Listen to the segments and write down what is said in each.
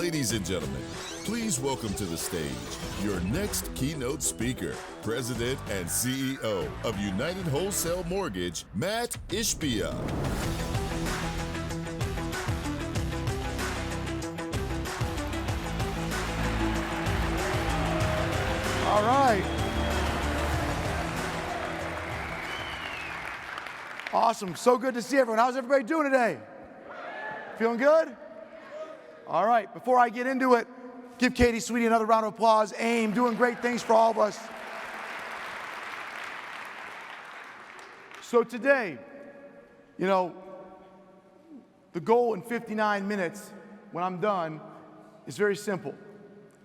Ladies and gentlemen, please welcome to the stage your next keynote speaker, President and CEO of United Wholesale Mortgage, Matt Ishbia. All right. Awesome. So good to see everyone. How's everybody doing today? Feeling good? All right. Before I get into it, give Katie Sweetie another round of applause. AIME, doing great things for all of us. So today, you know, the goal in 59 minutes when I'm done is very simple.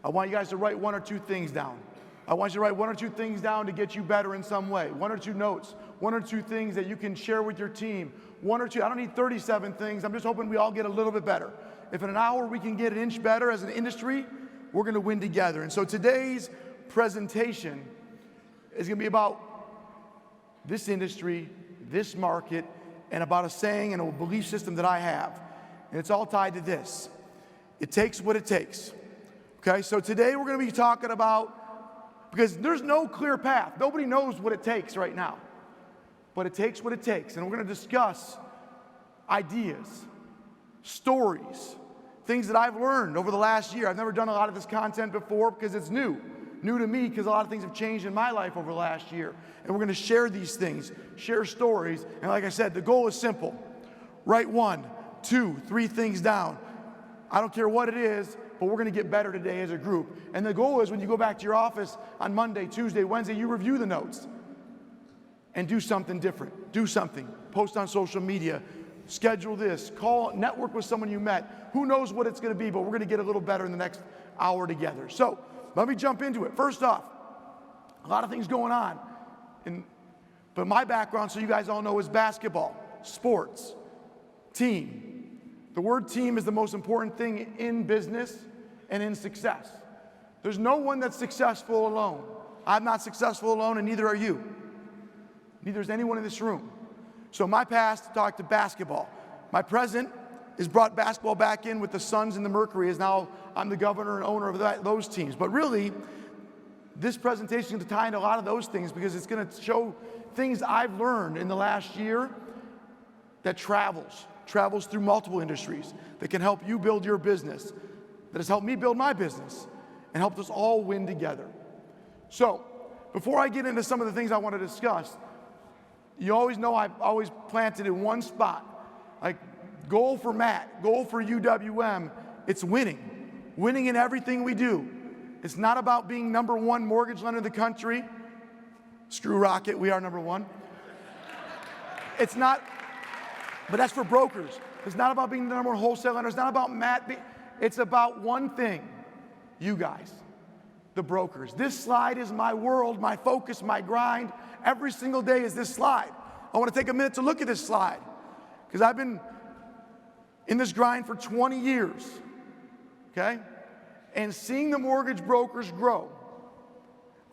I want you guys to write one or two things down. I want you to write one or two things down to get you better in some way. One or two notes, one or two things that you can share with your team. One or two, I don't need 37 things. I'm just hoping we all get a little bit better. If in an hour we can get an inch better as an industry, we're gonna win together. And so today's presentation is gonna be about this industry, this market, and about a saying and a belief system that I have. And it's all tied to this. It takes what it takes. Okay, so today we're gonna be talking about, because there's no clear path. Nobody knows what it takes right now. But it takes what it takes. And we're gonna discuss ideas, stories, things that I've learned over the last year. I've never done a lot of this content before because it's new to me, because a lot of things have changed in my life over the last year. And we're gonna share these things, share stories. And like I said, the goal is simple. Write 1, 2, 3 things down. I don't care what it is, but we're gonna get better today as a group. And the goal is when you go back to your office on Monday, Tuesday, Wednesday, you review the notes and do something different. Do something. Post on social media. Schedule this. Call, network with someone you met. Who knows what it's gonna be, but we're gonna get a little better in the next hour together. So let me jump into it. First off, a lot of things going on. But my background, so you guys all know, is basketball, sports, team. The word team is the most important thing in business and in success. There's no one that's successful alone. I'm not successful alone, and neither are you. Neither is anyone in this room. So my past talked to basketball. My present has brought basketball back in with the Suns and the Mercury, as now I'm the governor and owner of those teams. But really, this presentation is going to tie into a lot of those things, because it's going to show things I've learned in the last year that travels through multiple industries, that can help you build your business, that has helped me build my business, and helped us all win together. So, before I get into some of the things I want to discuss, you always know I've always planted in one spot. Like, goal for Matt, goal for UWM, it's winning. Winning in everything we do. It's not about being #1 mortgage lender in the country. Screw Rocket, we are #1. It's not, but that's for brokers. It's not about being the #1 wholesale lender. It's not about Matt. It's about one thing, you guys, the brokers. This slide is my world, my focus, my grind. Every single day is this slide. I want to take a minute to look at this slide, because I've been in this grind for 20 years, okay? And seeing the mortgage brokers grow.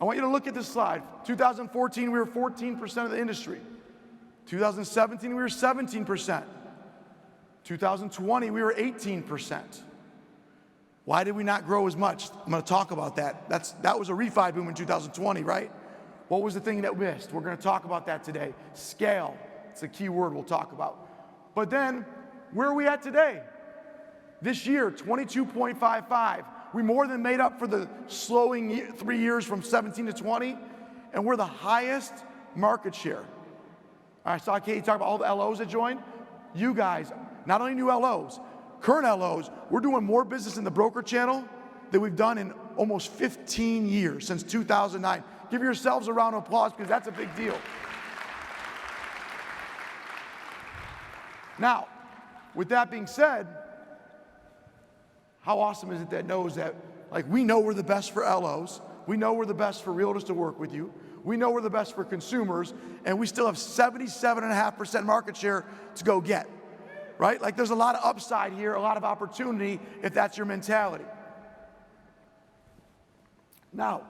I want you to look at this slide. 2014, we were 14% of the industry. 2017, we were 17%. 2020, we were 18%. Why did we not grow as much? I'm going to talk about that. That was a refi boom in 2020, right? What was the thing that we missed? We're going to talk about that today. Scale. It's a key word we'll talk about. But then, where are we at today? This year, 22.55. We more than made up for the slowing 3 years from 17 to 20, and we're the highest market share. I saw Katie talk about all the LOs that joined. You guys, not only new LOs, current LOs, we're doing more business in the broker channel than we've done in almost 15 years, since 2009. Give yourselves a round of applause, because that's a big deal. Now, with that being said, how awesome is it that knows that, like, we know we're the best for LOs, we know we're the best for realtors to work with you, we know we're the best for consumers, and we still have 77.5% market share to go get, right? Like, there's a lot of upside here, a lot of opportunity, if that's your mentality. Now,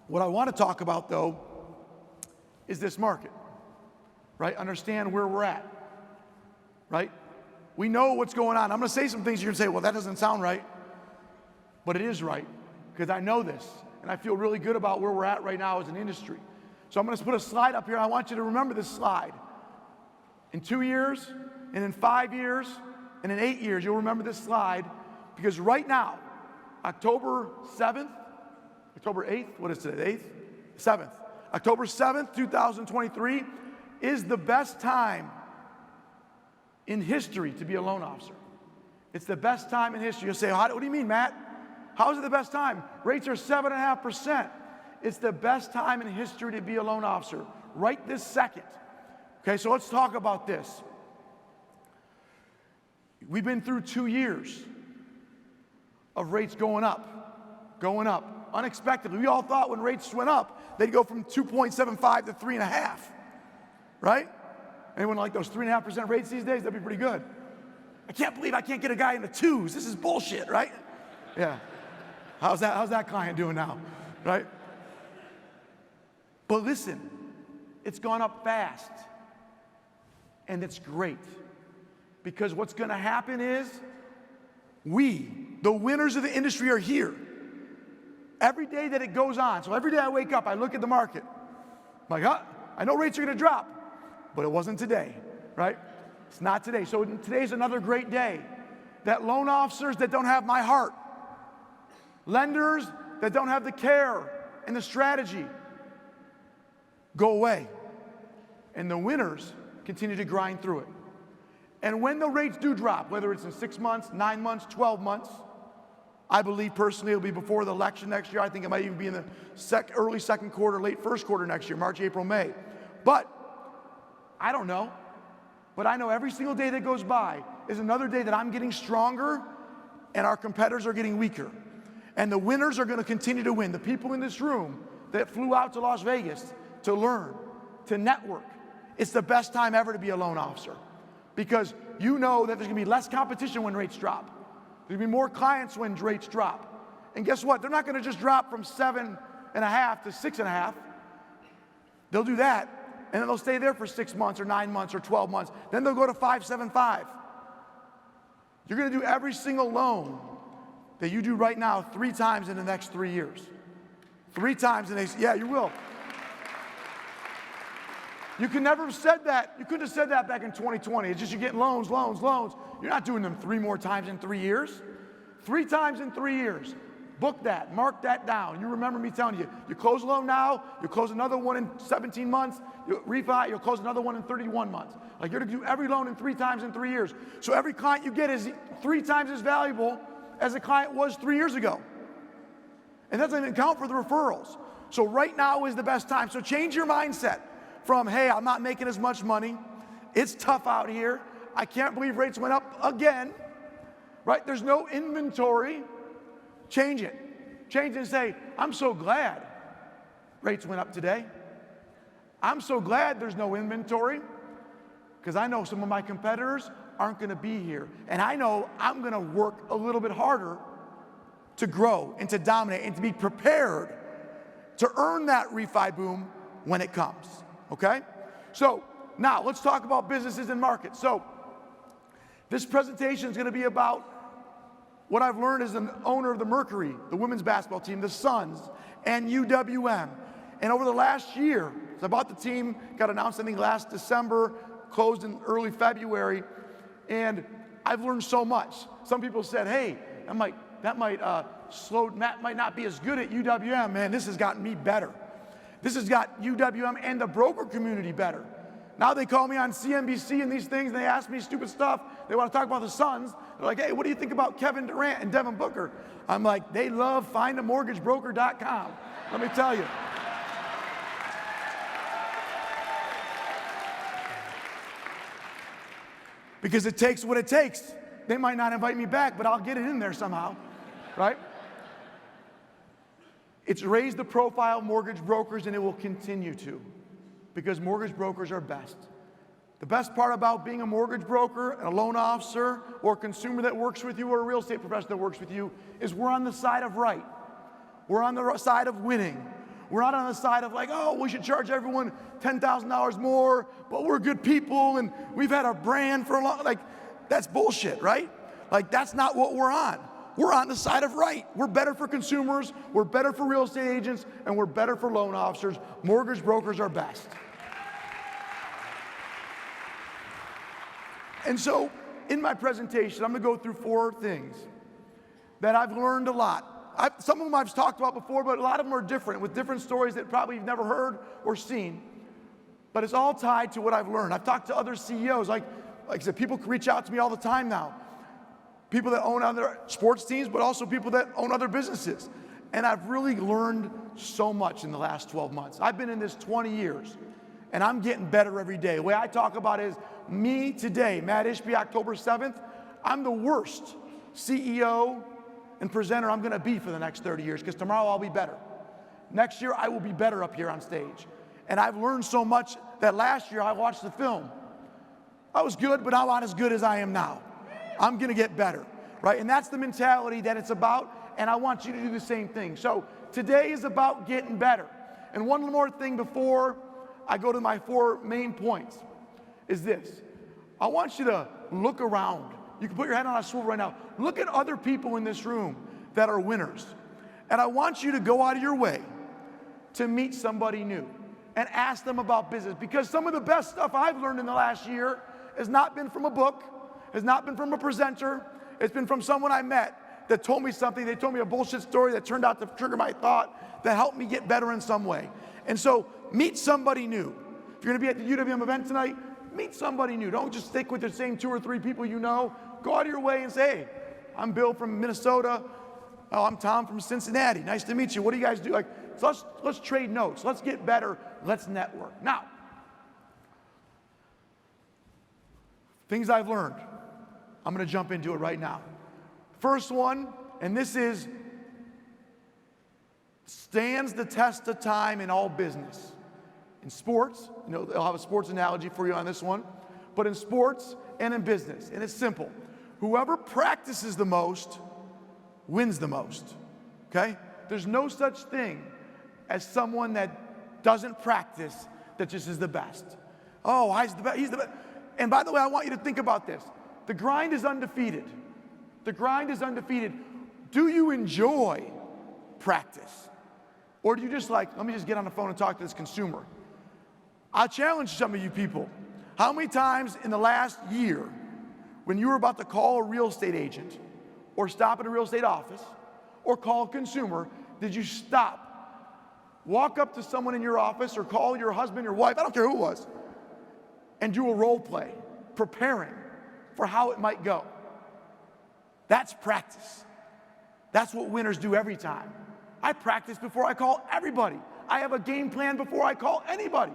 what I want to talk about, though, is this market, right? Understand where we're at, right? We know what's going on. I'm going to say some things you're going to say, well, that doesn't sound right. but it is right because I know this and I feel really good about where we're at right now as an industry. So I'm going to put a slide up here. I want you to remember this slide. In 2 years, and in 5 years, and in 8 years, you'll remember this slide because right now, October 7th, October 8th, what is today, 8th? 7th. October 7th, 2023 is the best time in history to be a loan officer. It's the best time in history. You'll say, what do you mean, Matt? How is it the best time? Rates are 7.5%. It's the best time in history to be a loan officer, right this second. Okay, so let's talk about this. We've been through 2 years of rates going up, unexpectedly. We all thought when rates went up, they'd go from 2.75 to 3.5, right? Anyone like those 3.5% rates these days? That'd be pretty good. I can't believe I can't get a guy in the 2s. This is bullshit, right? Yeah. How's that client doing now, right? But listen, it's gone up fast, and it's great. Because what's going to happen is we, the winners of the industry, are here. Every day that it goes on, so every day I wake up, I look at the market. I'm like, I know rates are going to drop, but it wasn't today, right? It's not today. So today's another great day that loan officers that don't have my heart, lenders that don't have the care and the strategy go away. And the winners continue to grind through it. And when the rates do drop, whether it's in 6 months, 9 months, 12 months, I believe personally it'll be before the election next year. I think it might even be in the early second quarter, late first quarter next year, March, April, May. But I don't know. But I know every single day that goes by is another day that I'm getting stronger and our competitors are getting weaker. And the winners are going to continue to win. The people in this room that flew out to Las Vegas to learn, to network, it's the best time ever to be a loan officer. Because you know that there's going to be less competition when rates drop. There's going to be more clients when rates drop. And guess what? They're not going to just drop from 7.5 to 6.5. They'll do that, and then they'll stay there for 6 months or 9 months or 12 months. Then they'll go to 5.75. You're going to do every single loan that you do right now 3 times in the next 3 years. 3 times in the next, yeah, you will. You could never have said that. You couldn't have said that back in 2020. It's just you're getting loans. You're not doing them 3 more times in 3 years. 3 times in 3 years. Book that. Mark that down. You remember me telling you, you close a loan now, you close another one in 17 months, you refi, you'll close another one in 31 months. Like you're going to do every loan in 3 times in 3 years. So every client you get is 3 times as valuable as the client was 3 years ago. And that doesn't even count for the referrals. So right now is the best time. So change your mindset. From, hey, I'm not making as much money. It's tough out here. I can't believe rates went up again, right? There's no inventory. Change it. Change it and say, I'm so glad rates went up today. I'm so glad there's no inventory because I know some of my competitors aren't going to be here. And I know I'm going to work a little bit harder to grow and to dominate and to be prepared to earn that refi boom when it comes. Okay? So now let's talk about businesses and markets. So this presentation is going to be about what I've learned as an owner of the Mercury, the women's basketball team, the Suns, and UWM. And over the last year, so I bought the team, got announced I think last December, closed in early February, and I've learned so much. Some people said, hey, Matt might not be as good at UWM. Man, this has gotten me better. This has got UWM and the broker community better. Now they call me on CNBC and these things, and they ask me stupid stuff. They want to talk about the Suns. They're like, hey, what do you think about Kevin Durant and Devin Booker? I'm like, they love findamortgagebroker.com. Let me tell you. Because it takes what it takes. They might not invite me back, but I'll get it in there somehow, right? It's raised the profile of mortgage brokers, and it will continue to, because mortgage brokers are best. The best part about being a mortgage broker, and a loan officer, or a consumer that works with you, or a real estate professional that works with you, is we're on the side of right. We're on the side of winning. We're not on the side of like, oh, we should charge everyone $10,000 more, but we're good people, and we've had our brand for a long, like, that's bullshit, right? Like, that's not what we're on. we're on the side of right. We're better for consumers, we're better for real estate agents, and we're better for loan officers. Mortgage brokers are best. And so, in my presentation, I'm gonna go through 4 things that I've learned a lot. Some of them I've talked about before, but a lot of them are different, with different stories that probably you've never heard or seen. But it's all tied to what I've learned. I've talked to other CEOs, like I said, people reach out to me all the time now. People that own other sports teams, but also people that own other businesses. And I've really learned so much in the last 12 months. I've been in this 20 years, and I'm getting better every day. The way I talk about it is me today, Matt Ishbia, October 7th, I'm the worst CEO and presenter I'm gonna be for the next 30 years, because tomorrow I'll be better. Next year, I will be better up here on stage. And I've learned so much that last year I watched the film. I was good, but I'm not as good as I am now. I'm gonna get better, right? And that's the mentality that it's about, and I want you to do the same thing. So today is about getting better. And one more thing before I go to my 4 main points is this. I want you to look around. You can put your head on a swivel right now. Look at other people in this room that are winners. And I want you to go out of your way to meet somebody new and ask them about business, because some of the best stuff I've learned in the last year has not been from a book, has not been from a presenter, it's been from someone I met that told me something. They told me a bullshit story that turned out to trigger my thought that helped me get better in some way. And so meet somebody new. If you're gonna be at the UWM event tonight, meet somebody new. Don't just stick with the same 2 or 3 people you know. Go out of your way and say, hey, I'm Bill from Minnesota. Oh, I'm Tom from Cincinnati. Nice to meet you. What do you guys do? Like, so let's trade notes. Let's get better. Let's network. Now, things I've learned. I'm going to jump into it right now. First one, and this is stands the test of time in all business. In sports, I'll have a sports analogy for you on this one, but in sports and in business, and it's simple. Whoever practices the most wins the most, okay? There's no such thing as someone that doesn't practice that just is the best. Oh, he's the best. And by the way, I want you to think about this. The grind is undefeated. The grind is undefeated. Do you enjoy practice? Or do you just let me just get on the phone and talk to this consumer? I'll challenge some of you people. How many times in the last year, when you were about to call a real estate agent, or stop at a real estate office, or call a consumer, did you stop, walk up to someone in your office, or call your husband, your wife, I don't care who it was, and do a role play, preparing for how it might go? That's practice. That's what winners do every time. I practice before I call everybody. I have a game plan before I call anybody.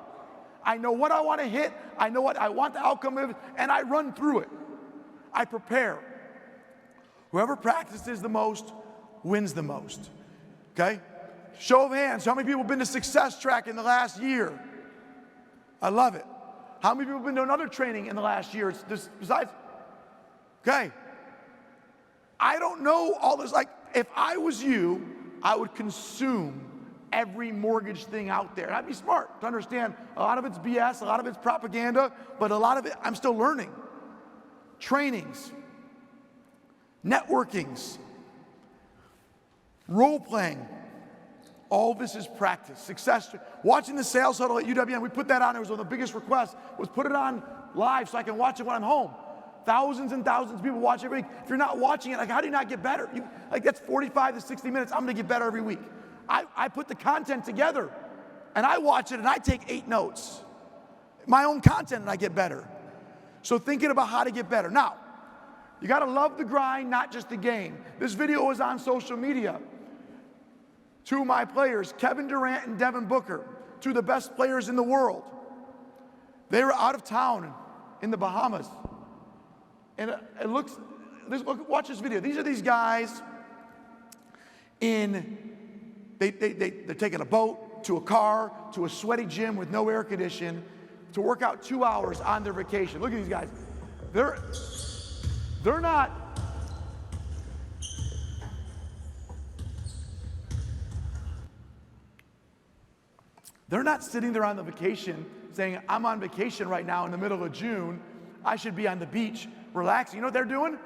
I know what I want to hit, I know what I want the outcome of, and I run through it. I prepare. Whoever practices the most wins the most, okay? Show of hands, how many people have been to Success Track in the last year? I love it. How many people have been to another training in the last year besides? Okay. I don't know all this. Like, if I was you, I would consume every mortgage thing out there. And I'd be smart to understand a lot of it's BS, a lot of it's propaganda, but a lot of it I'm still learning. Trainings, networkings, role playing, all this is practice. Success. Watching the sales huddle at UWM, we put that on. It was one of the biggest requests, was put it on live so I can watch it when I'm home. Thousands and thousands of people watch every week. If you're not watching it, how do you not get better? That's 45 to 60 minutes. I'm gonna get better every week. I put the content together, and I watch it, and I take 8 notes. My own content, and I get better. So thinking about how to get better. Now, you gotta love the grind, not just the game. This video was on social media. 2 of my players, Kevin Durant and Devin Booker, 2 of the best players in the world. They were out of town in the Bahamas. And watch this video. These are these guys they're taking a boat to a car to a sweaty gym with no air conditioning to work out 2 hours on their vacation. Look at these guys. They're not sitting there on the vacation saying, I'm on vacation right now in the middle of June. I should be on the beach relaxing. You know what they're doing?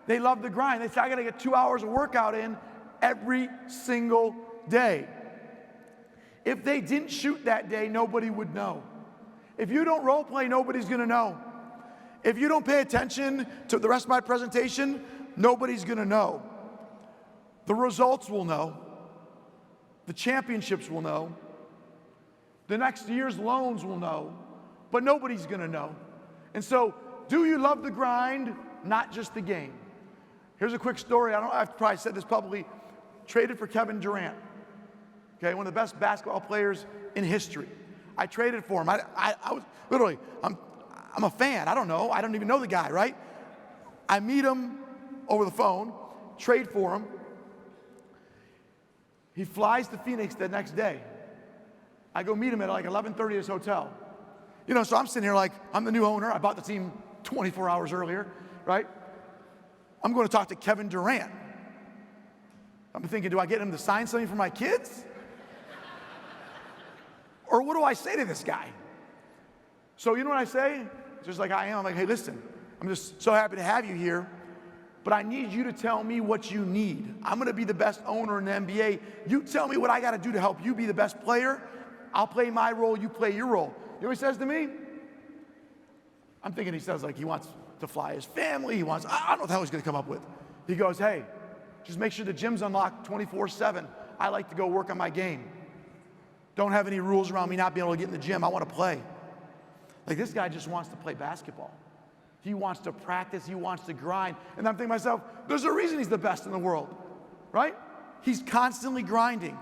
They love the grind. They say, I got to get 2 hours of workout in every single day. If they didn't shoot that day, nobody would know. If you don't role play, nobody's going to know. If you don't pay attention to the rest of my presentation, nobody's going to know. The results will know. The championships will know. The next year's loans will know. But nobody's going to know. And so, do you love the grind, not just the game? Here's a quick story. I've probably said this publicly. Traded for Kevin Durant. Okay, one of the best basketball players in history. I traded for him. I was literally, I'm a fan. I don't even know the guy, right? I meet him over the phone, trade for him. He flies to Phoenix the next day. I go meet him at like 11:30 at his hotel. You know, so I'm sitting here like, I'm the new owner. I bought the team 24 hours earlier, right? I'm going to talk to Kevin Durant. I'm thinking, do I get him to sign something for my kids? Or what do I say to this guy? So you know what I say? Just like I am, I'm like, hey, listen, I'm just so happy to have you here, but I need you to tell me what you need. I'm going to be the best owner in the NBA. You tell me what I got to do to help you be the best player. I'll play my role, you play your role. You know what he says to me? I'm thinking he says like he wants to fly his family. I don't know what the hell he's going to come up with. He goes, hey, just make sure the gym's unlocked 24/7. I like to go work on my game. Don't have any rules around me not being able to get in the gym. I want to play. Like, this guy just wants to play basketball. He wants to practice. He wants to grind. And I'm thinking to myself, there's a reason he's the best in the world, right? He's constantly grinding.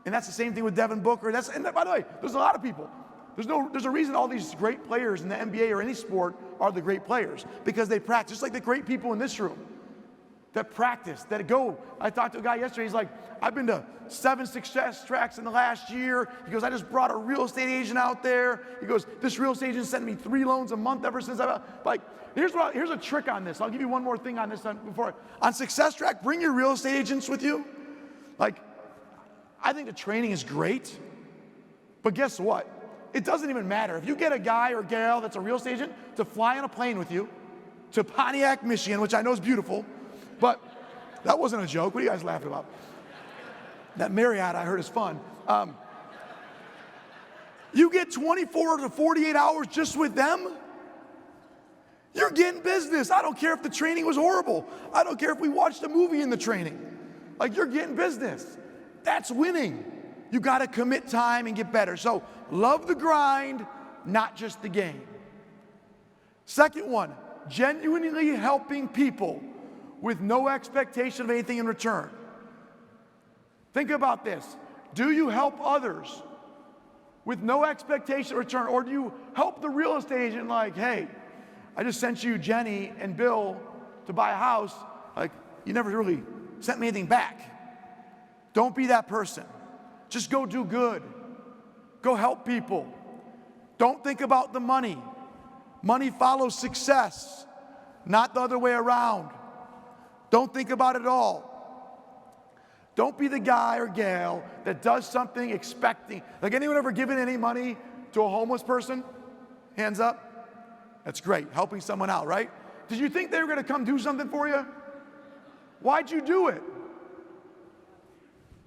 And that's the same thing with Devin Booker. And by the way, there's a lot of people. There's a reason all these great players in the NBA or any sport are the great players, because they practice, just like the great people in this room that practice, that go. I talked to a guy yesterday, he's like, I've been to 7 success tracks in the last year. He goes, I just brought a real estate agent out there. He goes, this real estate agent sent me 3 loans a month ever since here's a trick on this. I'll give you one more thing on this on Success Track, bring your real estate agents with you. Like, I think the training is great, but guess what? It doesn't even matter. If you get a guy or gal that's a real estate agent to fly on a plane with you to Pontiac, Michigan, which I know is beautiful, but that wasn't a joke. What are you guys laughing about? That Marriott I heard is fun. You get 24 to 48 hours just with them, you're getting business. I don't care if the training was horrible. I don't care if we watched a movie in the training. Like, you're getting business. That's winning. You got to commit time and get better. So love the grind, not just the game. Second one, genuinely helping people with no expectation of anything in return. Think about this. Do you help others with no expectation of return, or do you help the real estate agent like, hey, I just sent you Jenny and Bill to buy a house, like, you never really sent me anything back. Don't be that person. Just go do good. Go help people. Don't think about the money. Money follows success, not the other way around. Don't think about it all. Don't be the guy or gal that does something expecting. Like, anyone ever given any money to a homeless person? Hands up. That's great, helping someone out, right? Did you think they were going to come do something for you? Why'd you do it?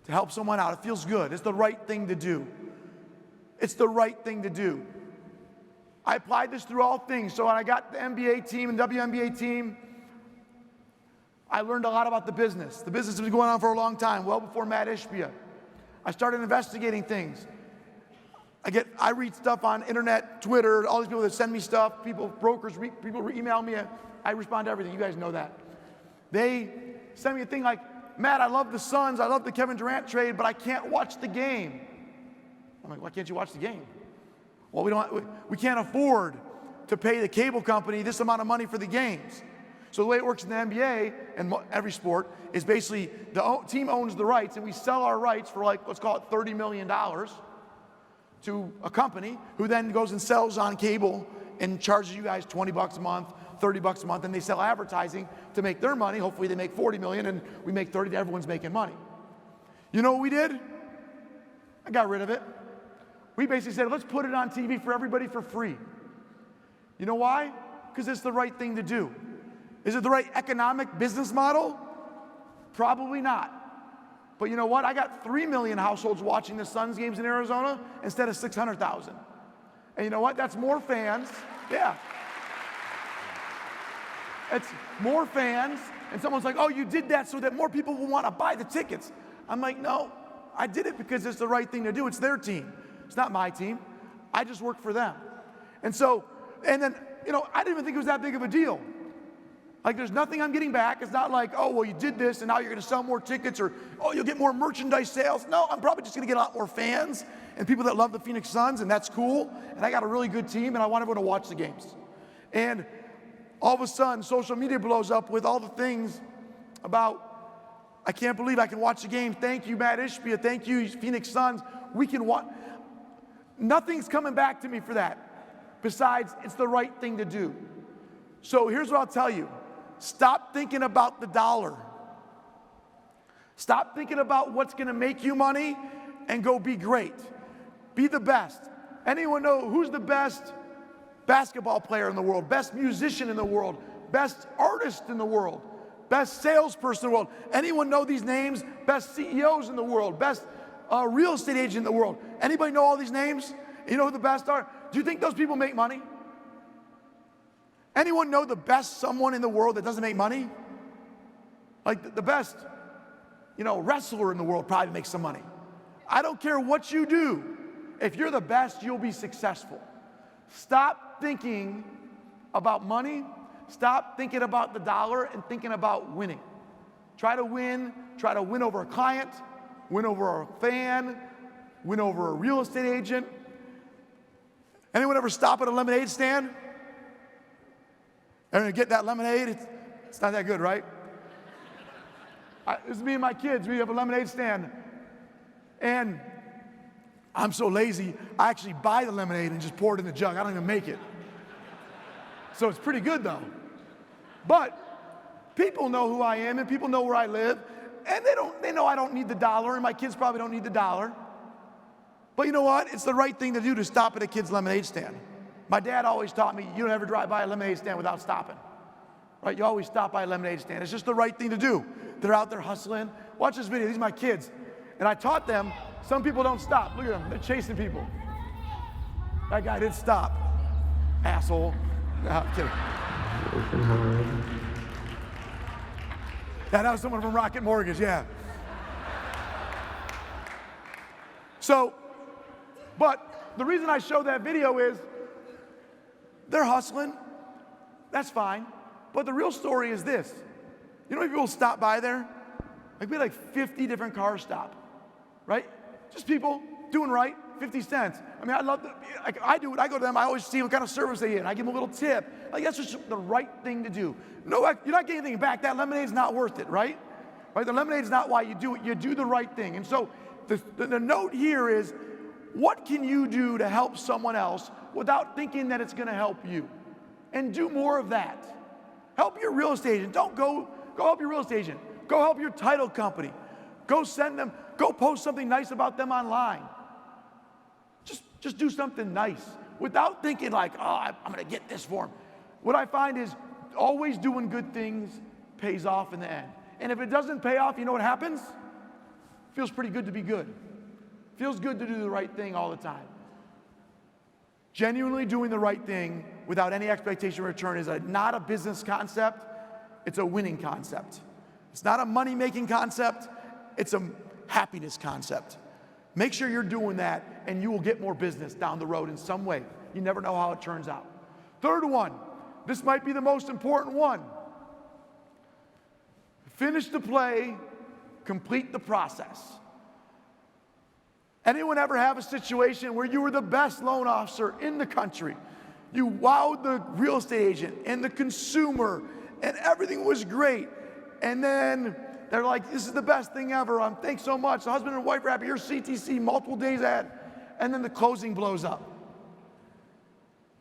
To help someone out. It feels good. It's the right thing to do. It's the right thing to do. I applied this through all things. So when I got the NBA team and WNBA team, I learned a lot about the business. The business has been going on for a long time, well before Matt Ishbia. I started investigating things. I read stuff on internet, Twitter, all these people that send me stuff, brokers, people email me. I respond to everything. You guys know that. They send me a thing like, Matt, I love the Suns, I love the Kevin Durant trade, but I can't watch the game. I'm like, why can't you watch the game? Well, we can't afford to pay the cable company this amount of money for the games. So the way it works in the NBA and every sport is basically the team owns the rights, and we sell our rights for, like, let's call it $30 million to a company who then goes and sells on cable and charges you guys $20 a month, $30 a month, and they sell advertising to make their money. Hopefully they make $40 million and we make 30, everyone's making money. You know what we did? I got rid of it. We basically said, let's put it on TV for everybody for free. You know why? Because it's the right thing to do. Is it the right economic business model? Probably not. But you know what? I got 3 million households watching the Suns games in Arizona instead of 600,000. And you know what? That's more fans. Yeah. It's more fans. And someone's like, oh, you did that so that more people will want to buy the tickets. I'm like, no, I did it because it's the right thing to do. It's their team. It's not my team. I just work for them. And so, and then, you know, I didn't even think it was that big of a deal. Like, there's nothing I'm getting back. It's not like, oh, well, you did this and now you're going to sell more tickets, or, oh, you'll get more merchandise sales. No, I'm probably just going to get a lot more fans and people that love the Phoenix Suns, and that's cool. And I got a really good team, and I want everyone to watch the games. And all of a sudden, social media blows up with all the things about, I can't believe I can watch the game. Thank you, Matt Ishbia. Thank you, Phoenix Suns. We can watch. Nothing's coming back to me for that, besides it's the right thing to do. So here's what I'll tell you. Stop thinking about the dollar. Stop thinking about what's going to make you money and go be great. Be the best. Anyone know who's the best basketball player in the world, best musician in the world, best artist in the world, best salesperson in the world? Anyone know these names? Best CEOs in the world, best real estate agent in the world. Anybody know all these names? You know who the best are? Do you think those people make money? Anyone know the best someone in the world that doesn't make money? Like the best, you know, wrestler in the world probably makes some money. I don't care what you do. If you're the best, you'll be successful. Stop thinking about money. Stop thinking about the dollar and thinking about winning. Try to win over a client, win over a fan, win over a real estate agent. Anyone ever stop at a lemonade stand? Everyone get that lemonade? It's not that good, right? This is me and my kids. We have a lemonade stand. And I'm so lazy, I actually buy the lemonade and just pour it in the jug. I don't even make it. So it's pretty good, though. But people know who I am, and people know where I live, and they know I don't need the dollar, and my kids probably don't need the dollar. But you know what? It's the right thing to do to stop at a kid's lemonade stand. My dad always taught me, you don't ever drive by a lemonade stand without stopping. Right? You always stop by a lemonade stand. It's just the right thing to do. They're out there hustling. Watch this video. These are my kids. And I taught them, some people don't stop. Look at them. They're chasing people. That guy didn't stop. Asshole. No, I'm kidding. Yeah, that was someone from Rocket Mortgage, yeah. So, but the reason I showed that video is they're hustling. That's fine. But the real story is this. You know how many people stop by there? Like, we had like 50 different cars stop, right? Just people doing right, 50 cents. I mean, I love the, like, I do it. I go to them. I always see what kind of service they get. I give them a little tip. Like, that's just the right thing to do. No, you're not getting anything back. That lemonade's not worth it, right? Right? The lemonade's not why you do it. You do the right thing. And so the note here is, what can you do to help someone else without thinking that it's going to help you? And do more of that. Help your real estate agent. Don't go help your real estate agent. Go help your title company. Go post something nice about them online. Just do something nice without thinking like, oh, I'm going to get this for them. What I find is always doing good things pays off in the end. And if it doesn't pay off, you know what happens? Feels pretty good to be good. Feels good to do the right thing all the time. Genuinely doing the right thing without any expectation of return is not a business concept. It's a winning concept. It's not a money-making concept. It's a happiness concept. Make sure you're doing that, and you will get more business down the road in some way. You never know how it turns out. Third one, this might be the most important one. Finish the play, complete the process. Anyone ever have a situation where you were the best loan officer in the country? You wowed the real estate agent and the consumer, and everything was great. And then they're like, this is the best thing ever. Thanks so much. The husband and wife are happy. Your CTC multiple days ahead. And then the closing blows up.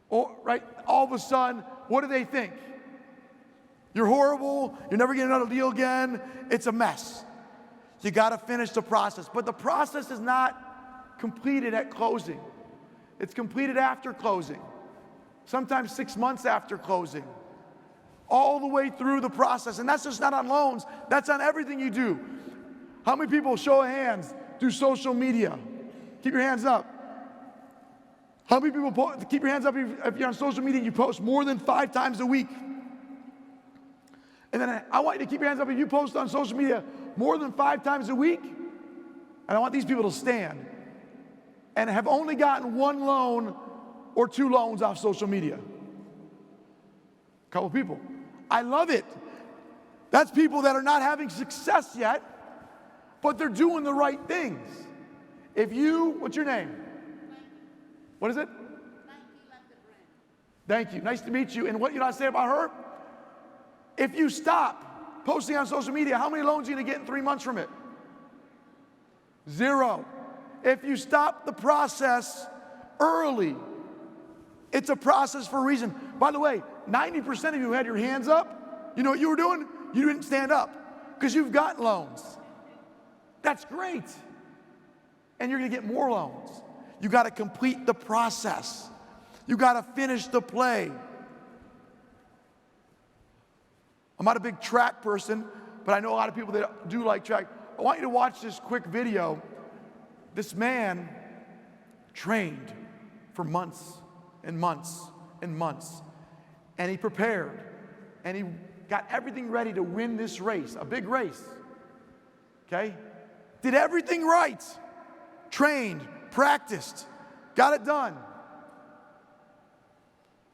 Or, right, all of a sudden, what do they think? You're horrible. You're never getting another deal again. It's a mess. You got to finish the process. But the process is not completed at closing. It's completed after closing. Sometimes 6 months after closing. all the way through the process. And that's just not on loans, that's on everything you do. How many people, show of hands, do social media? Keep your hands up. How many people, keep your hands up if you're on social media and you post more than 5 times a week? And then I want you to keep your hands up if you post on social media more than 5 times a week. And I want these people to stand and have only gotten 1 loan or 2 loans off social media. A couple people. I love it. That's people that are not having success yet, but they're doing the right things. If you, what's your name? What is it? Thank you. Nice to meet you. And what you know I say about her? If you stop posting on social media, how many loans are you going to get in 3 months from it? 0. If you stop the process early, it's a process for a reason. By the way, 90% of you who had your hands up, you know what you were doing? You didn't stand up because you've got loans. That's great. And you're going to get more loans. You got to complete the process. You got to finish the play. I'm not a big track person, but I know a lot of people that do like track. I want you to watch this quick video. This man trained for months and months and months, and he prepared, and he got everything ready to win this race, a big race, okay? Did everything right, trained, practiced, got it done.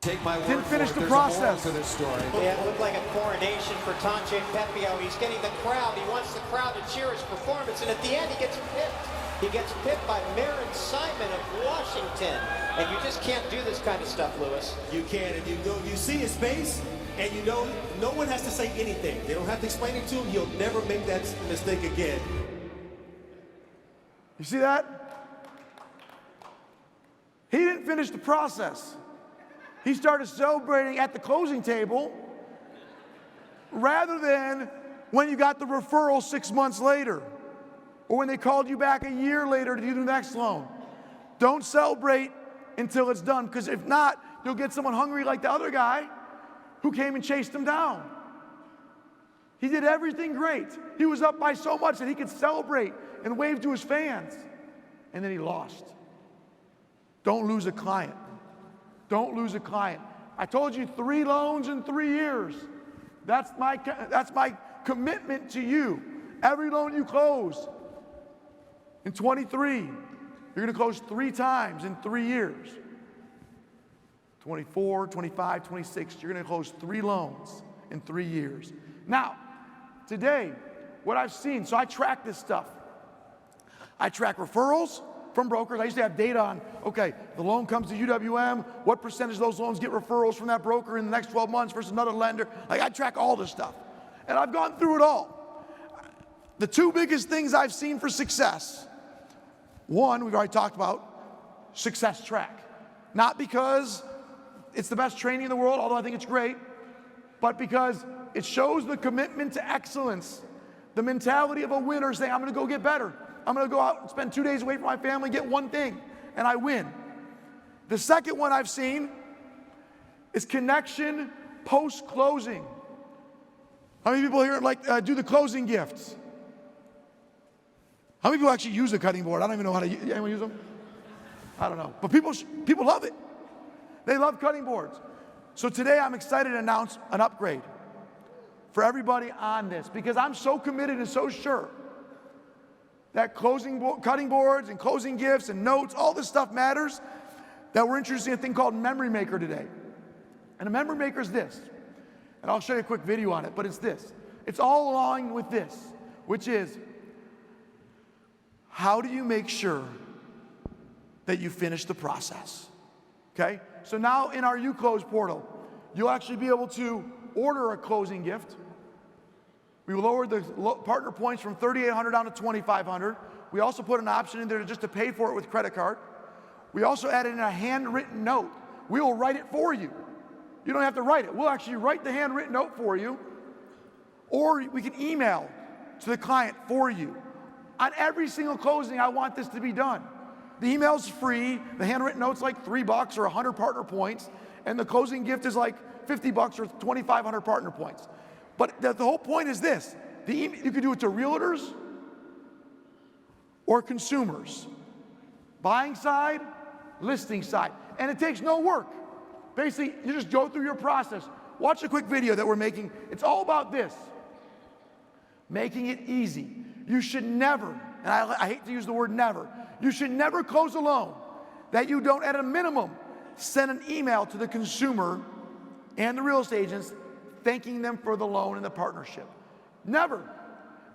Take my word Didn't finish for it. the There's a moral process. to this story. Yeah, it looked like a coronation for Tonje Pepio. He's getting the crowd. He wants the crowd to cheer his performance, and at the end, he gets pipped. He gets pipped by Marin Simon of Washington. And you just can't do this kind of stuff, Lewis. You can, and you see his face, and you know no one has to say anything. They don't have to explain it to him. He'll never make that mistake again. You see that? He didn't finish the process. He started celebrating at the closing table rather than when you got the referral 6 months later or when they called you back a year later to do the next loan. Don't celebrate until it's done, because if not, you'll get someone hungry like the other guy who came and chased him down. He did everything great. He was up by so much that he could celebrate and wave to his fans, and then he lost. Don't lose a client. Don't lose a client. I told you 3 loans in 3 years. That's my commitment to you. Every loan you close in 23, you're going to close 3 times in 3 years. 24, 25, 26, you're going to close 3 loans in 3 years. Now, today, what I've seen, so I track this stuff. I track referrals from brokers. I used to have data on, okay, the loan comes to UWM, what percentage of those loans get referrals from that broker in the next 12 months versus another lender. Like, I track all this stuff. And I've gone through it all. The 2 biggest things I've seen for success, one, we've already talked about, Success Track. Not because it's the best training in the world, although I think it's great, but because it shows the commitment to excellence, the mentality of a winner saying, I'm gonna go get better. I'm gonna go out and spend 2 days away from my family, get one thing, and I win. The second one I've seen is connection post-closing. How many people here do the closing gifts? How many people actually use a cutting board? I don't even know how to use. Anyone use them? I don't know. But people love it. They love cutting boards. So today I'm excited to announce an upgrade for everybody on this, because I'm so committed and so sure that cutting boards and closing gifts and notes, all this stuff matters, that we're introducing a thing called Memory Maker today. And a Memory Maker is this. And I'll show you a quick video on it, but it's this. It's all aligned with this, which is, how do you make sure that you finish the process? Okay? So now in our UClose portal, you'll actually be able to order a closing gift. We lowered the partner points from 3,800 down to 2,500. We also put an option in there just to pay for it with credit card. We also added in a handwritten note. We will write it for you. You don't have to write it. We'll actually write the handwritten note for you, or we can email to the client for you. On every single closing, I want this to be done. The email's free. The handwritten note's like $3 or 100 partner points, And the closing gift is like 50 bucks or 2,500 partner points. But the whole point is this. You can do it to realtors or consumers. Buying side, listing side. And it takes no work. Basically, you just go through your process. Watch a quick video that we're making. It's all about this. Making it easy. You should never, and I hate to use the word never, you should never close a loan that you don't, at a minimum, send an email to the consumer and the real estate agents thanking them for the loan and the partnership. Never.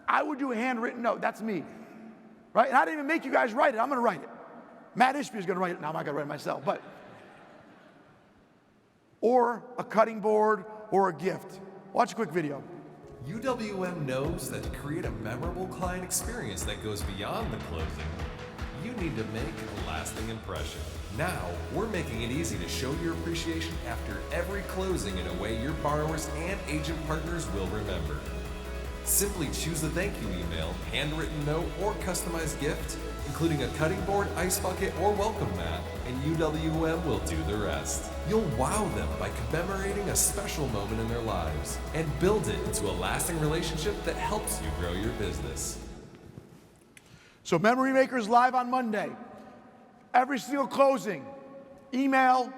I would do a handwritten note. That's me. Right? And I didn't even make you guys write it. I'm going to write it. Matt Ishbia is going to write it. Now I'm not going to write it myself. But or a cutting board or a gift. Watch a quick video. UWM knows that to create a memorable client experience that goes beyond the closing, you need to make a lasting impression. Now, we're making it easy to show your appreciation after every closing in a way your borrowers and agent partners will remember. Simply choose the thank you email, handwritten note, or customized gift, including a cutting board, ice bucket, or welcome mat, and UWM will do the rest. You'll wow them by commemorating a special moment in their lives and build it into a lasting relationship that helps you grow your business. So Memory Maker's live on Monday. Every single closing, email,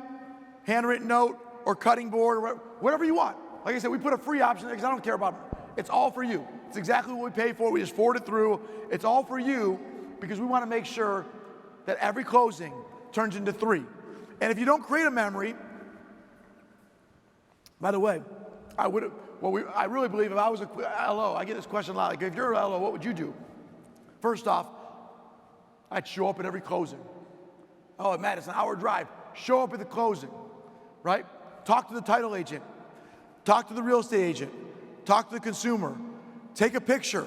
handwritten note, or cutting board, or whatever you want. Like I said, we put a free option there because I don't care about it. It's all for you. It's exactly what we pay for. We just forward it through. It's all for you because we want to make sure that every closing turns into 3. And if you don't create a memory, by the way, I really believe if I was a LO, I get this question a lot, like if you're a LO, what would you do? First off, I'd show up at every closing. Oh, Matt, it's an hour drive. Show up at the closing, right? Talk to the title agent. Talk to the real estate agent. Talk to the consumer. Take a picture.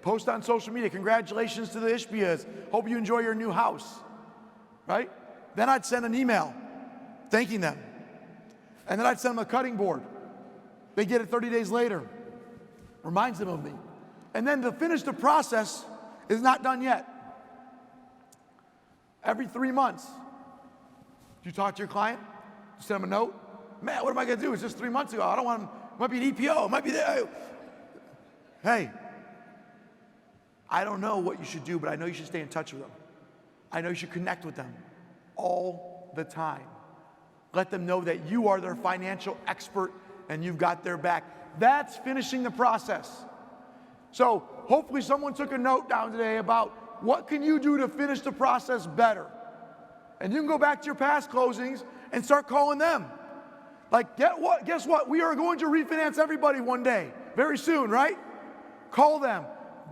Post on social media. Congratulations to the Ishbias. Hope you enjoy your new house, right? Then I'd send an email thanking them. And then I'd send them a cutting board. They get it 30 days later. Reminds them of me. And then to finish the process is not done yet. Every 3 months, you talk to your client, you send them a note. Man, what am I going to do? It's just 3 months ago. I don't want them. It might be an EPO. It might be there. Hey, I don't know what you should do, but I know you should stay in touch with them. I know you should connect with them all the time. Let them know that you are their financial expert and you've got their back. That's finishing the process. So hopefully someone took a note down today about what can you do to finish the process better. And you can go back to your past closings and start calling them. Like, guess what? We are going to refinance everybody one day, very soon, right? Call them,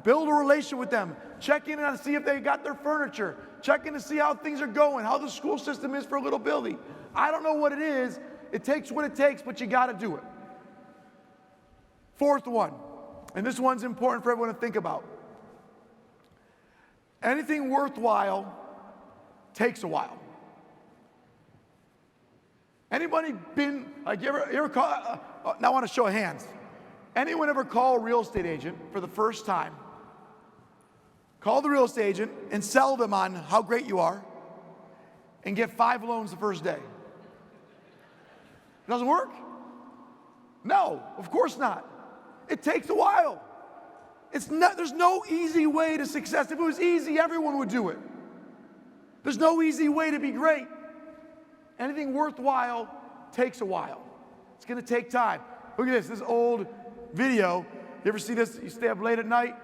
build a relationship with them, check in and see if they got their furniture, check in to see how things are going, how the school system is for little Billy. I don't know what it is. It takes what it takes, but you got to do it. Fourth one, and this one's important for everyone to think about. Anything worthwhile takes a while. Anybody been, like, you ever call, now I want to show of hands. Anyone ever call a real estate agent for the first time, call the real estate agent and sell them on how great you are, and get 5 loans the first day? It doesn't work? No, of course not. It takes a while. There's no easy way to success. If it was easy, everyone would do it. There's no easy way to be great. Anything worthwhile takes a while. It's going to take time. Look at this old video. You ever see this? You stay up late at night?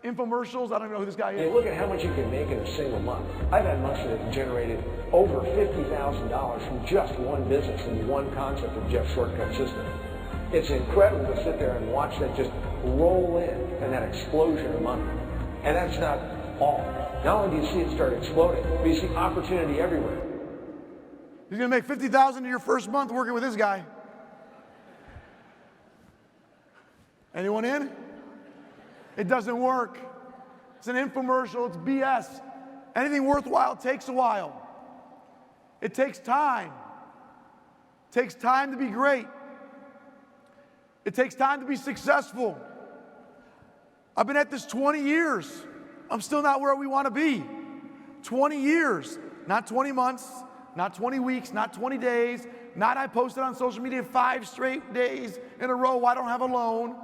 Infomercials. I don't know who this guy is. Hey, look at how much you can make in a single month. I've had months that have generated over $50,000 from just one business and one concept of Jeff's shortcut system. It's incredible to sit there and watch that just roll in and that explosion of money. And that's not all. Not only do you see it start exploding, but you see opportunity everywhere. He's going to make $50,000 in your first month working with this guy. Anyone in? It doesn't work. It's an infomercial. It's BS. Anything worthwhile takes a while. It takes time. It takes time to be great. It takes time to be successful. I've been at this 20 years. I'm still not where we want to be. 20 years, not 20 months, not 20 weeks, not 20 days, Not I posted on social media 5 straight days in a row, I don't have a loan.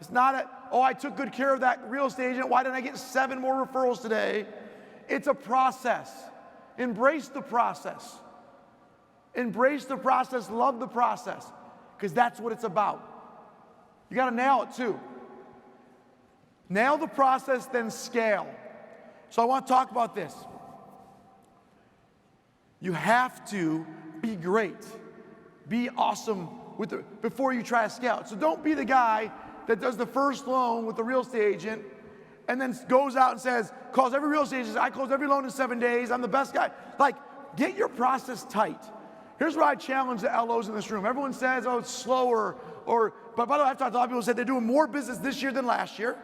It's not oh, I took good care of that real estate agent, why didn't I get 7 more referrals today? It's a process. Embrace the process. Embrace the process, love the process, because that's what it's about. You got to nail it too. Nail the process, then scale. So I want to talk about this. You have to be great, be awesome before you try to scale it. So don't be the guy that does the first loan with the real estate agent and then goes out and says, calls every real estate agent, I close every loan in 7 days, I'm the best guy. Like, get your process tight. Here's what I challenge the LOs in this room. Everyone says, oh, it's slower, but by the way, I've talked to a lot of people who said they're doing more business this year than last year.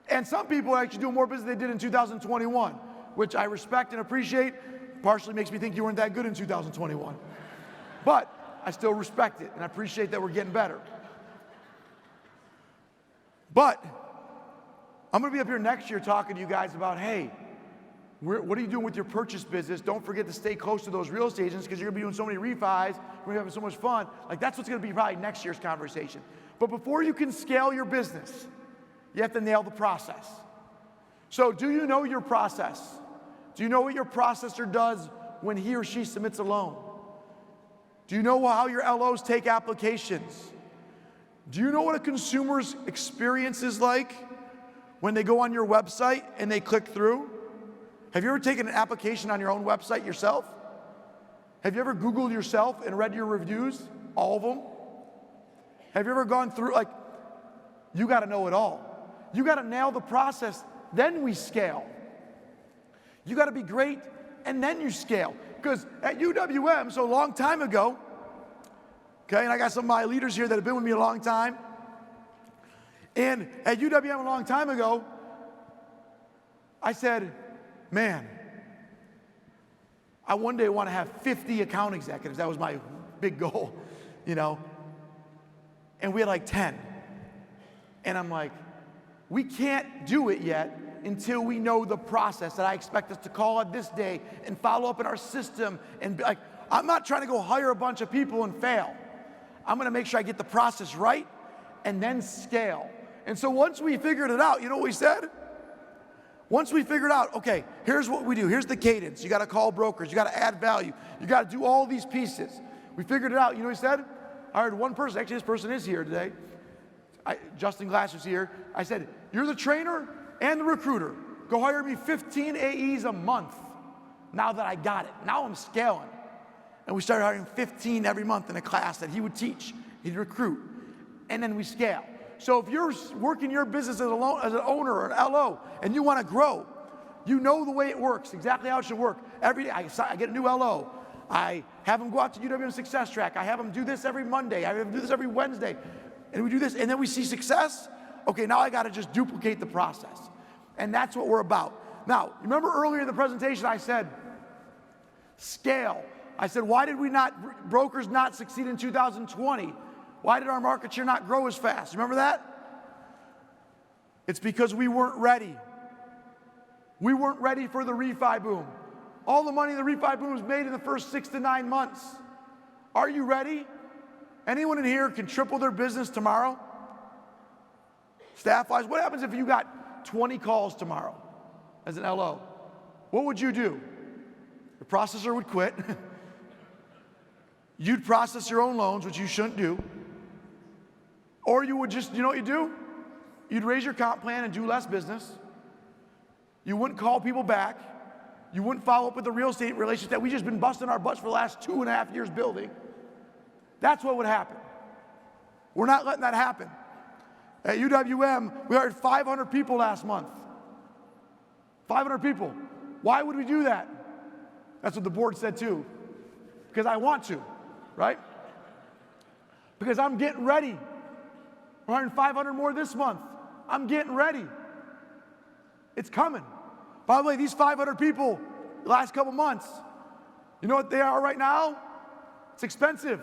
And some people are actually doing more business than they did in 2021, which I respect and appreciate. Partially makes me think you weren't that good in 2021. But I still respect it, and I appreciate that we're getting better. But I'm going to be up here next year talking to you guys about, hey, what are you doing with your purchase business? Don't forget to stay close to those real estate agents because you're going to be doing so many refis. We're going to be having so much fun. Like, that's what's going to be probably next year's conversation. But before you can scale your business, you have to nail the process. So do you know your process? Do you know what your processor does when he or she submits a loan? Do you know how your LOs take applications? Do you know what a consumer's experience is like when they go on your website and they click through? Have you ever taken an application on your own website yourself? Have you ever Googled yourself and read your reviews? All of them? Have you ever gone through, like, you got to know it all. You got to nail the process, then we scale. You got to be great, and then you scale. Because at UWM, so a long time ago, okay, and I got some of my leaders here that have been with me a long time, and at UWM a long time ago, I said, man, I one day want to have 50 account executives. That was my big goal, you know. And we had like 10. And I'm like, we can't do it yet until we know the process that I expect us to call on this day and follow up in our system. And be like, I'm not trying to go hire a bunch of people and fail. I'm going to make sure I get the process right and then scale. And so once we figured it out, you know what we said? Once we figured out, okay, here's what we do. Here's the cadence. You got to call brokers. You got to add value. You got to do all these pieces. We figured it out. You know what we said? I hired one person. Actually, this person is here today. Justin Glass was here. I said, you're the trainer and the recruiter. Go hire me 15 AEs a month. Now that I got it. Now I'm scaling. And we started hiring 15 every month in a class that he would teach. He'd recruit. And then we scale. So if you're working your business as an owner or an LO and you want to grow, you know the way it works, exactly how it should work. Every day I get a new LO. I have them go out to UWM Success Track. I have them do this every Monday. I have them do this every Wednesday. And we do this, and then we see success. Okay, now I got to just duplicate the process. And that's what we're about. Now, remember earlier in the presentation I said, scale. I said, why did brokers not succeed in 2020? Why did our market share not grow as fast? Remember that? It's because we weren't ready. We weren't ready for the refi boom. All the money the refi boom was made in the first 6 to 9 months. Are you ready? Anyone in here can triple their business tomorrow? Staff-wise, what happens if you got 20 calls tomorrow as an LO? What would you do? Your processor would quit. You'd process your own loans, which you shouldn't do. Or you would just, you know what you do? You'd raise your comp plan and do less business. You wouldn't call people back. You wouldn't follow up with the real estate relationship that we've just been busting our butts for the last 2.5 years building. That's what would happen. We're not letting that happen. At UWM, we hired 500 people last month. 500 people. Why would we do that? That's what the board said too. Because I want to, right? Because I'm getting ready. We're hiring 500 more this month. I'm getting ready. It's coming. By the way, these 500 people, the last couple months, you know what they are right now? It's expensive.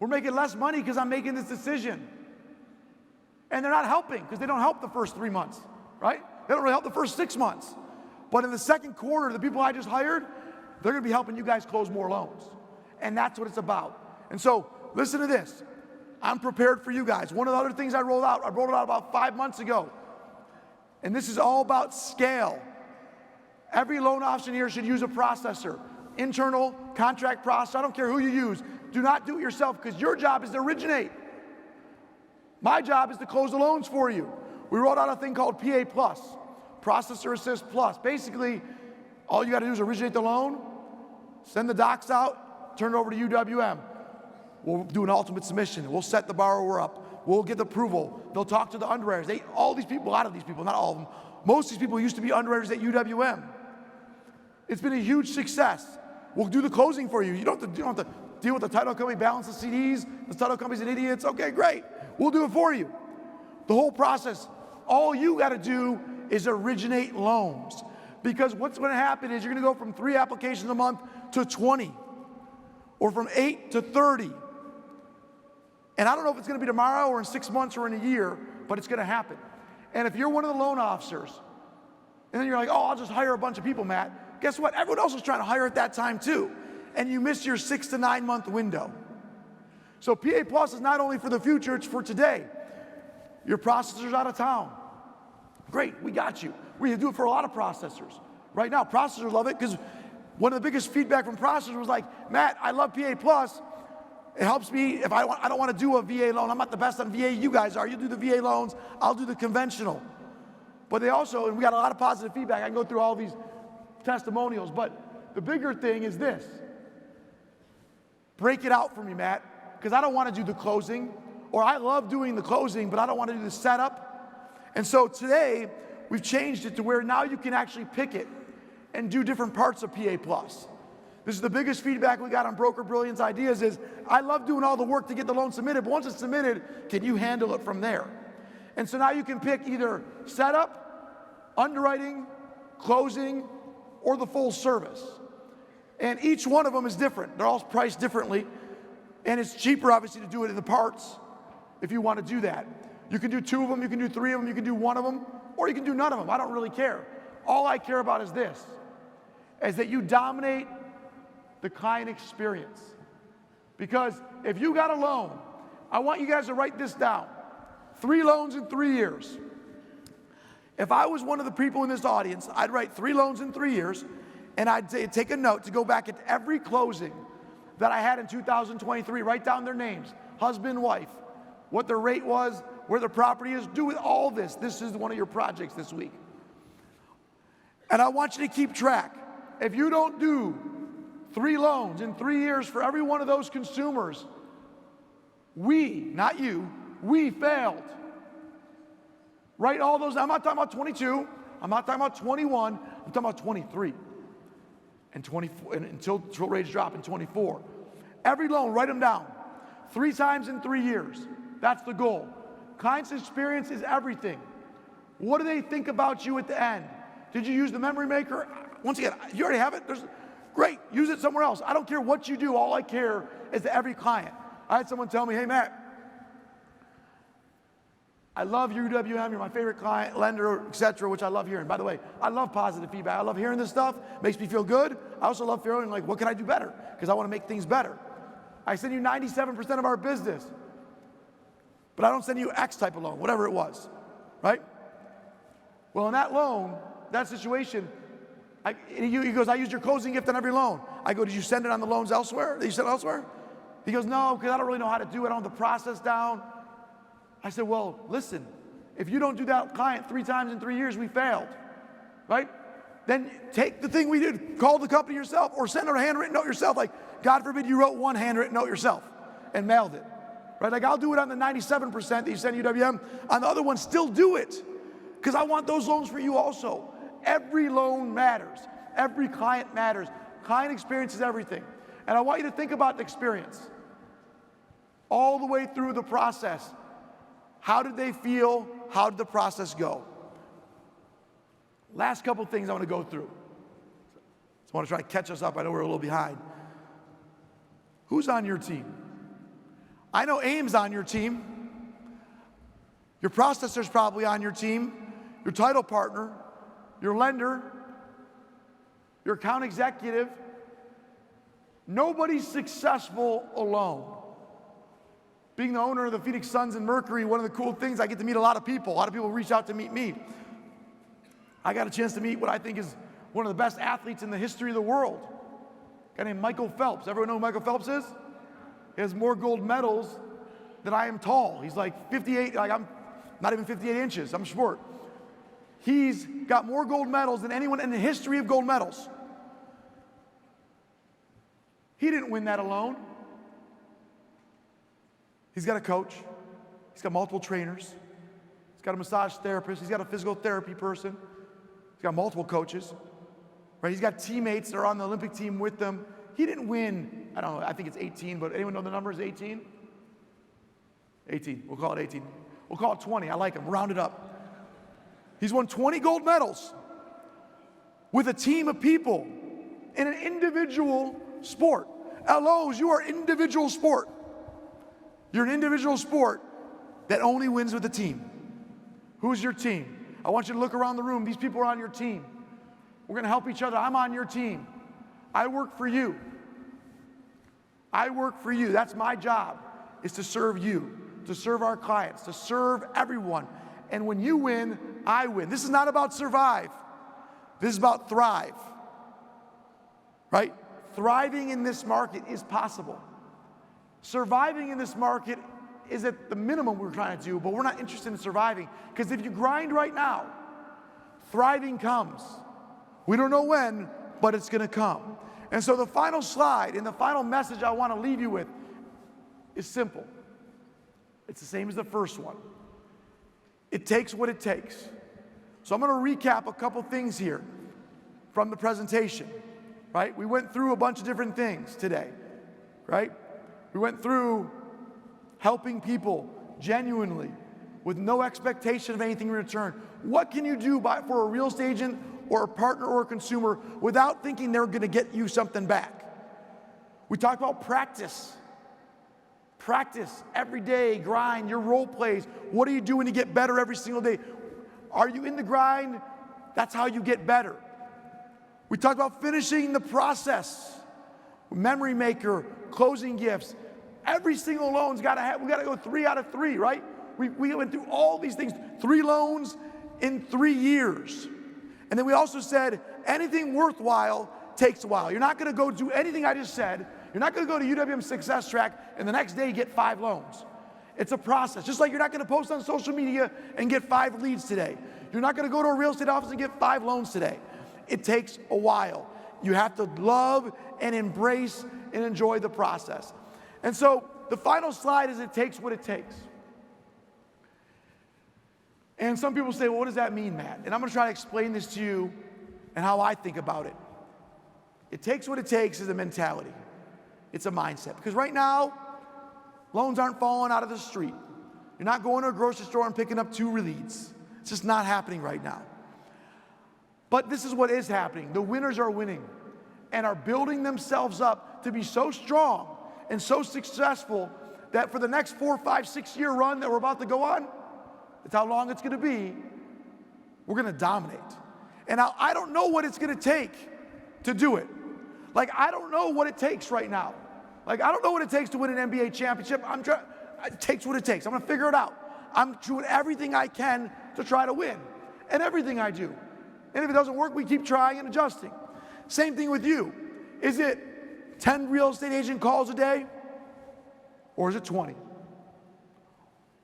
We're making less money because I'm making this decision. And they're not helping because they don't help the first 3 months, right? They don't really help the first 6 months. But in the second quarter, the people I just hired, they're going to be helping you guys close more loans. And that's what it's about. And so, listen to this. I'm prepared for you guys. One of the other things I rolled out about 5 months ago. And this is all about scale. Every loan officer here should use a processor. Internal, contract processor, I don't care who you use. Do not do it yourself because your job is to originate. My job is to close the loans for you. We rolled out a thing called PA Plus, Processor Assist Plus. Basically, all you got to do is originate the loan, send the docs out, turn it over to UWM. We'll do an ultimate submission. We'll set the borrower up. We'll get the approval. They'll talk to the underwriters. All these people, a lot of these people, not all of them, most of these people used to be underwriters at UWM. It's been a huge success. We'll do the closing for you. You don't have to deal with the title company, balance the CDs. The title company's an idiot. Okay, great. We'll do it for you. The whole process, all you got to do is originate loans. Because what's going to happen is you're going to go from 3 applications a month to 20, or from 8 to 30. And I don't know if it's going to be tomorrow or in 6 months or in a year, but it's going to happen. And if you're one of the loan officers, and then you're like, oh, I'll just hire a bunch of people, Matt. Guess what? Everyone else was trying to hire at that time too. And you missed your 6 to 9 month window. So PA Plus is not only for the future, it's for today. Your processor's out of town. Great, we got you. We do it for a lot of processors. Right now, processors love it because one of the biggest feedback from processors was like, Matt, I love PA Plus. It helps me if I don't want to do a VA loan. I'm not the best on VA. You guys are. You do the VA loans. I'll do the conventional. But they also, and we got a lot of positive feedback. I can go through all these testimonials. But the bigger thing is this. Break it out for me, Matt, because I don't want to do the closing. Or I love doing the closing, but I don't want to do the setup. And so today, we've changed it to where now you can actually pick it and do different parts of PA Plus. This is the biggest feedback we got on Broker Brilliance Ideas is, I love doing all the work to get the loan submitted, but once it's submitted, can you handle it from there? And so now you can pick either setup, underwriting, closing, or the full service. And each one of them is different. They're all priced differently. And it's cheaper, obviously, to do it in the parts if you want to do that. You can do 2 of them, you can do 3 of them, you can do 1 of them, or you can do none of them. I don't really care. All I care about is this, is that you dominate the client experience. Because if you got a loan, I want you guys to write this down. 3 loans in 3 years. If I was one of the people in this audience, I'd write 3 loans in 3 years, and I'd take a note to go back at every closing that I had in 2023, write down their names, husband, wife, what their rate was, where their property is, do with all this. This is one of your projects this week. And I want you to keep track. If you don't do 3 loans in 3 years for every one of those consumers, we, not you, we failed. Write all those. I'm not talking about 22. I'm not talking about 21. I'm talking about 23 and 24, and until rates drop in 24. Every loan, write them down. 3 times in 3 years. That's the goal. Client's experience is everything. What do they think about you at the end? Did you use the memory maker? Once again, you already have it. Great, use it somewhere else. I don't care what you do. All I care is that every client. I had someone tell me, hey, Matt, I love UWM. You're my favorite client, lender, etc., which I love hearing. By the way, I love positive feedback. I love hearing this stuff. Makes me feel good. I also love feeling like, what can I do better? Because I want to make things better. I send you 97% of our business, but I don't send you X type of loan, whatever it was, right? Well, in that loan, that situation, he goes, I used your closing gift on every loan. I go, did you send it on the loans elsewhere? Did you send it elsewhere? He goes, no, because I don't really know how to do it. I don't have the process down. I said, well, listen, if you don't do that client 3 times in 3 years, we failed, right? Then take the thing we did, call the company yourself, or send her a handwritten note yourself. Like, God forbid you wrote 1 handwritten note yourself and mailed it, right? Like, I'll do it on the 97% that you send UWM. On the other one, still do it, because I want those loans for you also. Every loan matters. Every client matters. Client experience is everything. And I want you to think about the experience all the way through the process. How did they feel? How did the process go? Last couple things I want to go through. So I want to try to catch us up. I know we're a little behind. Who's on your team? I know AIME's on your team. Your processor's probably on your team. Your title partner, your lender, your account executive, Nobody's successful alone. Being the owner of the Phoenix Suns and Mercury, one of the cool things, I get to meet a lot of people. A lot of people reach out to meet me. I got a chance to meet what I think is one of the best athletes in the history of the world. A guy named Michael Phelps. Everyone know who Michael Phelps is? He has more gold medals than I am tall. He's like 58, like I'm not even 58 inches. I'm short. He's got more gold medals than anyone in the history of gold medals. He didn't win that alone. He's got a coach. He's got multiple trainers. He's got a massage therapist. He's got a physical therapy person. He's got multiple coaches. Right? He's got teammates that are on the Olympic team with them. He didn't win, I don't know, I think it's 18, but anyone know the number is 18? 18, we'll call it 18. We'll call it 20, I like him, round it up. He's won 20 gold medals with a team of people in an individual sport. LOs, you are individual sport. You're an individual sport that only wins with a team. Who's your team? I want you to look around the room. These people are on your team. We're going to help each other. I'm on your team. I work for you. I work for you. That's my job, is to serve you, to serve our clients, to serve everyone. And when you win, I win. This is not about survive. This is about thrive. Right? Thriving in this market is possible. Surviving in this market is at the minimum we're trying to do, but we're not interested in surviving. Because if you grind right now, thriving comes. We don't know when, but it's going to come. And so the final slide and the final message I want to leave you with is simple. It's the same as the first one. It takes what it takes. So I'm going to recap a couple things here from the presentation, right? We went through a bunch of different things today, right? We went through helping people genuinely with no expectation of anything in return. What can you do for a real estate agent or a partner or a consumer without thinking they're going to get you something back? We talked about practice. Practice every day, grind, your role plays. What are you doing to get better every single day? Are you in the grind? That's how you get better. We talked about finishing the process. Memory maker, closing gifts. Every single loan's got to have, we got to go 3 out of 3, right? We went through all these things, 3 loans in 3 years. And then we also said anything worthwhile takes a while. You're not going to go do anything I just said. You're not going to go to UWM Success Track and the next day get 5 loans. It's a process. Just like you're not going to post on social media and get 5 leads today. You're not going to go to a real estate office and get 5 loans today. It takes a while. You have to love and embrace and enjoy the process. And so the final slide is it takes what it takes. And some people say, well, what does that mean, Matt? And I'm going to try to explain this to you and how I think about it. It takes what it takes is a mentality. It's a mindset. Because right now, loans aren't falling out of the street. You're not going to a grocery store and picking up 2 leads. It's just not happening right now. But this is what is happening. The winners are winning and are building themselves up to be so strong and so successful that for the next 4, 5, 6 year run that we're about to go on, it's how long it's going to be, we're going to dominate. And now I don't know what it's going to take to do it. Like, I don't know what it takes right now. Like, I don't know what it takes to win an NBA championship. It takes what it takes. I'm going to figure it out. I'm doing everything I can to try to win, and everything I do. And if it doesn't work, we keep trying and adjusting. Same thing with you. Is it 10 real estate agent calls a day, or is it 20?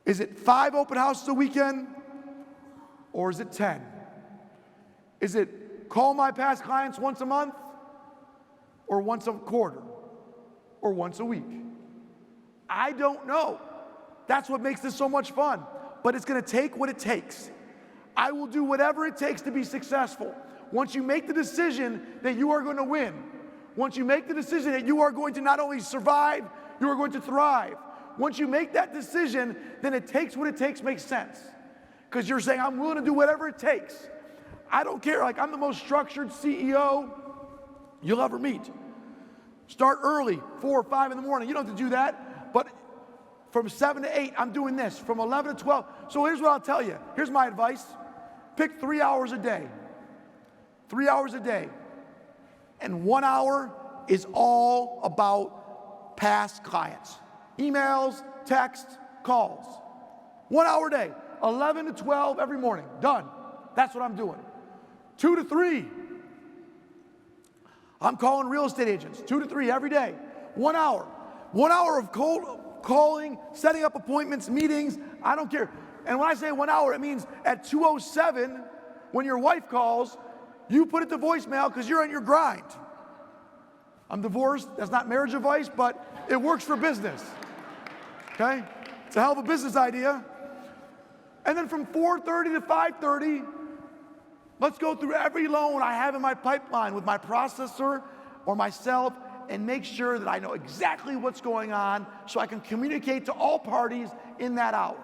Is it 5 open houses a weekend, or is it 10? Is it call my past clients once a month, or once a quarter, or once a week? I don't know. That's what makes this so much fun. But it's going to take what it takes. I will do whatever it takes to be successful. Once you make the decision that you are going to win, once you make the decision that you are going to not only survive, you are going to thrive. Once you make that decision, then it takes what it takes makes sense. Because you're saying, I'm willing to do whatever it takes. I don't care. Like, I'm the most structured CEO you'll ever meet. Start early, 4 or 5 in the morning. You don't have to do that. But from 7 to 8, I'm doing this. From 11 to 12. So here's what I'll tell you. Here's my advice. Pick 3 hours a day. 3 hours a day. And 1 hour is all about past clients. Emails, texts, calls. 1 hour a day, 11 to 12 every morning, done. That's what I'm doing. 2 to 3. I'm calling real estate agents, 2 to 3 every day, 1 hour. 1 hour of calling, setting up appointments, meetings, I don't care. And when I say 1 hour, it means at 2:07, when your wife calls, you put it to voicemail because you're on your grind. I'm divorced, that's not marriage advice, but it works for business, okay? It's a hell of a business idea. And then from 4:30 to 5:30, let's go through every loan I have in my pipeline with my processor or myself and make sure that I know exactly what's going on so I can communicate to all parties in that hour.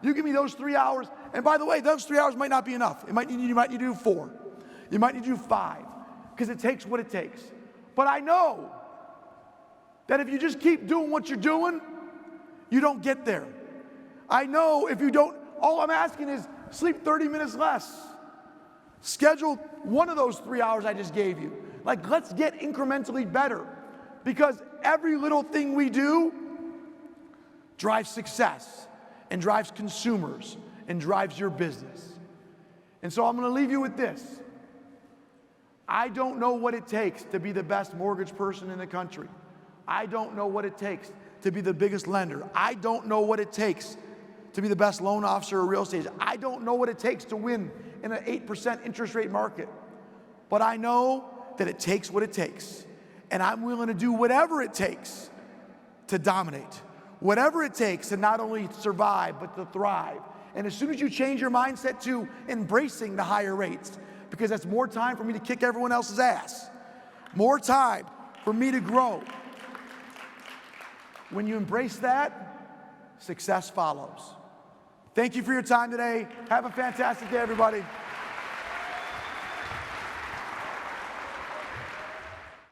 You give me those 3 hours, and by the way, those 3 hours might not be enough. You might need to do 4. You might need to do 5, because it takes what it takes. But I know that if you just keep doing what you're doing, you don't get there. I know if you don't, all I'm asking is sleep 30 minutes less. Schedule one of those 3 hours I just gave you. Like, let's get incrementally better, because every little thing we do drives success and drives consumers and drives your business. And so I'm going to leave you with this. I don't know what it takes to be the best mortgage person in the country. I don't know what it takes to be the biggest lender. I don't know what it takes to be the best loan officer or real estate agent. I don't know what it takes to win in an 8% interest rate market. But I know that it takes what it takes. And I'm willing to do whatever it takes to dominate. Whatever it takes to not only survive, but to thrive. And as soon as you change your mindset to embracing the higher rates, because that's more time for me to kick everyone else's ass, more time for me to grow. When you embrace that, success follows. Thank you for your time today. Have a fantastic day, everybody.